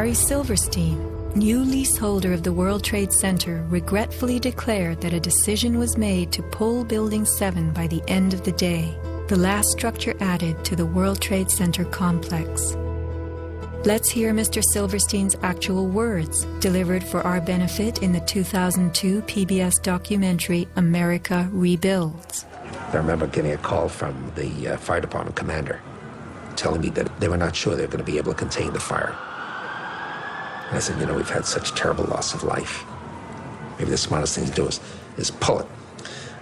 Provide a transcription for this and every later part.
Larry Silverstein, new leaseholder of the World Trade Center, regretfully declared that a decision was made to pull Building 7 by the end of the day, the last structure added to the World Trade Center complex. Let's hear Mr. Silverstein's actual words, delivered for our benefit in the 2002 PBS documentary America Rebuilds. I remember getting a call from the fire department commander telling me that they were not sure they were going to be able to contain the fire. And I said, you know, we've had such terrible loss of life. Maybe the smartest thing to do is pull it.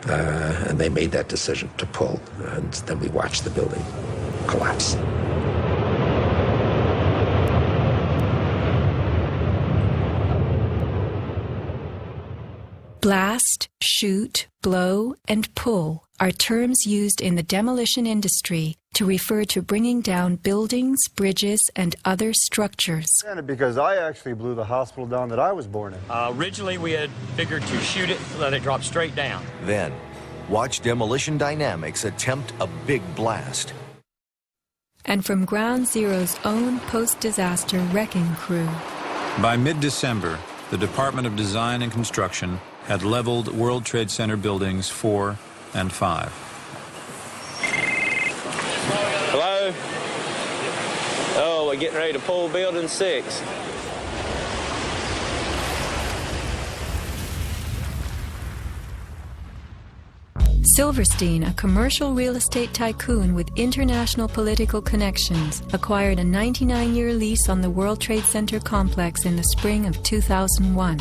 And they made that decision to pull, and then we watched the building collapse. Blast, shoot, blow, and pull are terms used in the demolition industry to refer to bringing down buildings, bridges, and other structures. Because I actually blew the hospital down that I was born in. Originally, we had figured to shoot it, let it drop straight down. Then, watch Demolition Dynamics attempt a big blast. And from Ground Zero's own post-disaster wrecking crew. By mid-December, the Department of Design and Construction had leveled World Trade Center buildings 4 and 5. Hello? Oh, we're getting ready to pull building 6. Silverstein, a commercial real estate tycoon with international political connections, acquired a 99-year lease on the World Trade Center complex in the spring of 2001.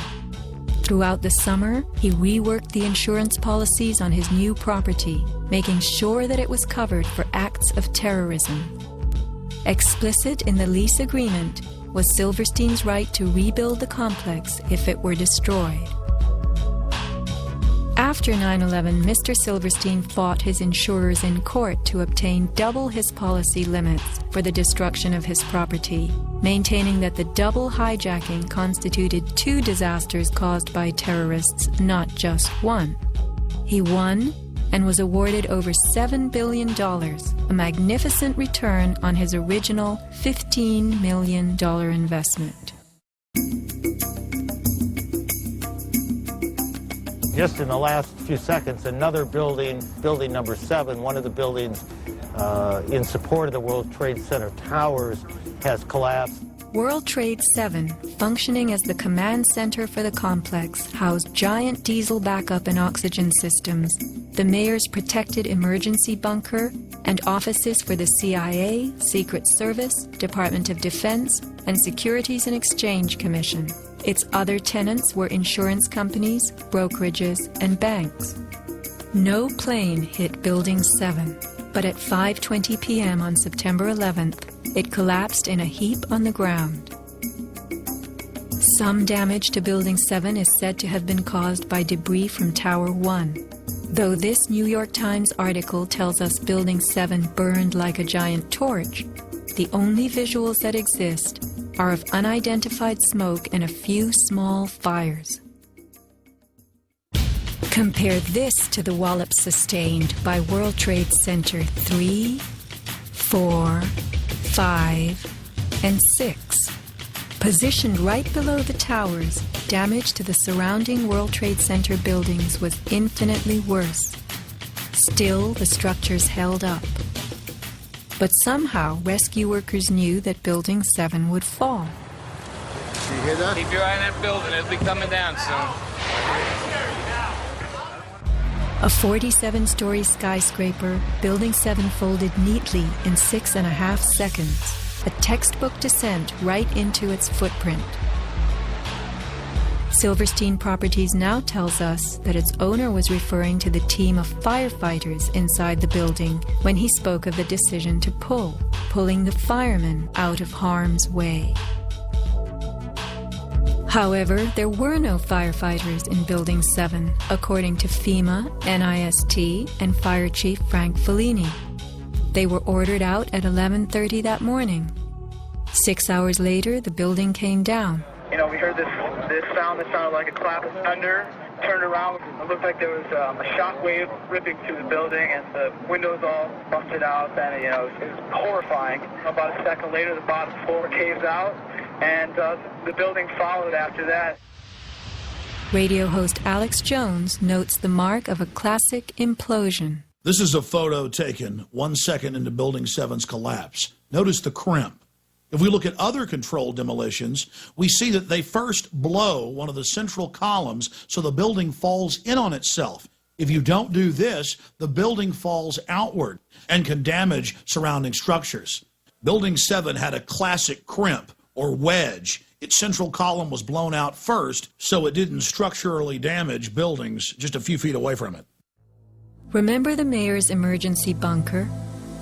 Throughout the summer, he reworked the insurance policies on his new property, making sure that it was covered for acts of terrorism. Explicit in the lease agreement was Silverstein's right to rebuild the complex if it were destroyed. After 9/11, Mr. Silverstein fought his insurers in court to obtain double his policy limits for the destruction of his property, maintaining that the double hijacking constituted 2 disasters caused by terrorists, not just one. He won and was awarded over $7 billion, a magnificent return on his original $15 million investment. Just in the last few seconds, another building, building number 7, one of the buildings in support of the World Trade Center towers, has collapsed. World Trade 7, functioning as the command center for the complex, housed giant diesel backup and oxygen systems, the mayor's protected emergency bunker, and offices for the CIA, Secret Service, Department of Defense, and Securities and Exchange Commission. Its other tenants were insurance companies, brokerages, and banks. No plane hit Building 7, but at 5:20 p.m. on September 11th, it collapsed in a heap on the ground. Some damage to Building 7 is said to have been caused by debris from Tower 1. Though this New York Times article tells us Building 7 burned like a giant torch, the only visuals that exist are of unidentified smoke and a few small fires. Compare this to the wallop sustained by World Trade Center 3, 4, 5, and 6. Positioned right below the towers, damage to the surrounding World Trade Center buildings was infinitely worse. Still, the structures held up. But somehow, rescue workers knew that Building 7 would fall. You hear that? Keep your eye on that building. It'll be coming down soon. A 47-story skyscraper, Building 7 folded neatly in 6.5 seconds, a textbook descent right into its footprint. Silverstein Properties now tells us that its owner was referring to the team of firefighters inside the building when he spoke of the decision to pulling the firemen out of harm's way. However, there were no firefighters in Building 7, according to FEMA, NIST, and Fire Chief Frank Fellini. They were ordered out at 11:30 that morning. 6 hours later, the building came down. You know, we heard this sound that sounded like a clap of thunder. Turned around, it looked like there was a shock wave ripping through the building, and the windows all busted out. And it was horrifying. About a second later, the bottom floor caves out, and the building followed after that. Radio host Alex Jones notes the mark of a classic implosion. This is a photo taken 1 second into Building 7's collapse. Notice the crimp. If we look at other controlled demolitions, we see that they first blow one of the central columns so the building falls in on itself. If you don't do this, the building falls outward and can damage surrounding structures. Building 7 had a classic crimp or wedge. Its central column was blown out first, so it didn't structurally damage buildings just a few feet away from it. Remember the mayor's emergency bunker?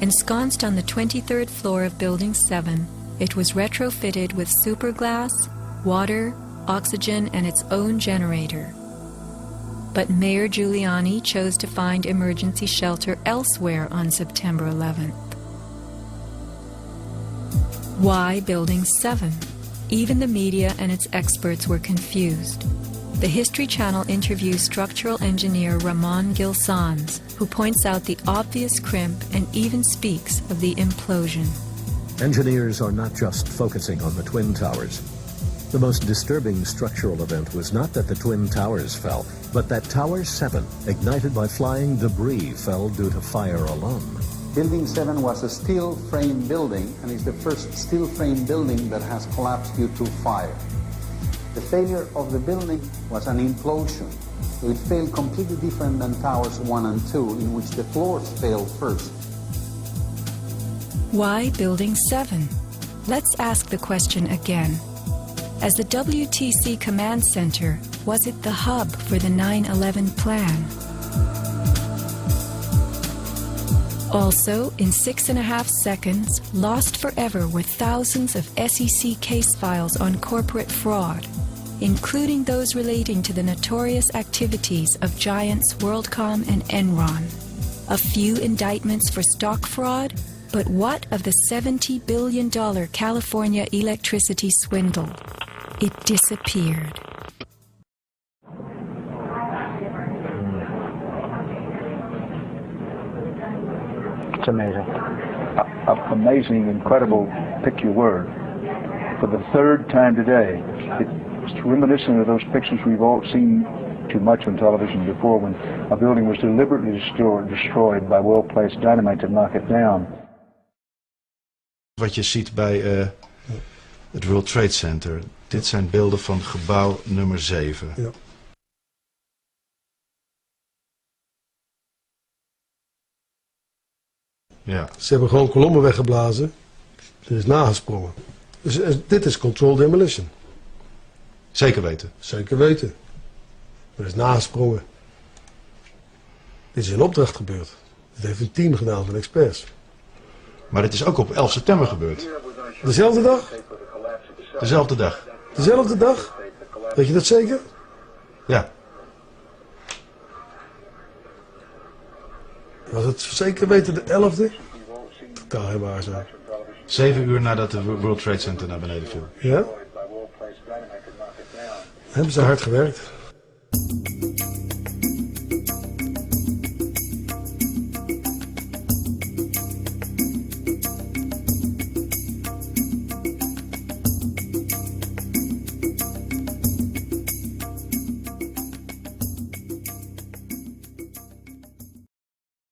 Ensconced on the 23rd floor of Building 7, it was retrofitted with superglass, water, oxygen, and its own generator. But Mayor Giuliani chose to find emergency shelter elsewhere on September 11th. Why Building 7? Even the media and its experts were confused. The History Channel interviews structural engineer Ramon Gilsans, who points out the obvious crimp and even speaks of the implosion. Engineers are not just focusing on the Twin Towers. The most disturbing structural event was not that the Twin Towers fell, but that Tower 7, ignited by flying debris, fell due to fire alone. Building 7 was a steel frame building and is the first steel frame building that has collapsed due to fire. The failure of the building was an implosion. So it failed completely different than Towers 1 and 2, in which the floors failed first. Why Building 7? Let's ask the question again. As the WTC Command Center, was it the hub for the 9/11 plan? Also, in 6.5 seconds, lost forever were thousands of SEC case files on corporate fraud, including those relating to the notorious activities of giants WorldCom and Enron. A few indictments for stock fraud, but what of the $70 billion California electricity swindle? It disappeared. It's amazing. Amazing, incredible, pick your word. For the third time today, it's reminiscent of those pictures we've all seen too much on television before, when a building was deliberately destroyed by well-placed dynamite to knock it down. Wat je ziet bij het World Trade Center, dit zijn beelden van gebouw nummer 7. Ja. Ja. Ze hebben gewoon kolommen weggeblazen. Er is nagesprongen. Dus dit is controlled demolition. Zeker weten? Zeker weten. Er is nagesprongen. Dit is in opdracht gebeurd. Dit heeft een team gedaan van experts. Maar dit is ook op 11 september gebeurd. Dezelfde dag? Dezelfde dag. Dezelfde dag? Weet je dat zeker? Ja. Was het zeker weten de 11e? Totaal helemaal waar zo. 7 uur nadat de World Trade Center naar beneden viel. Ja? Hebben ze hard gewerkt.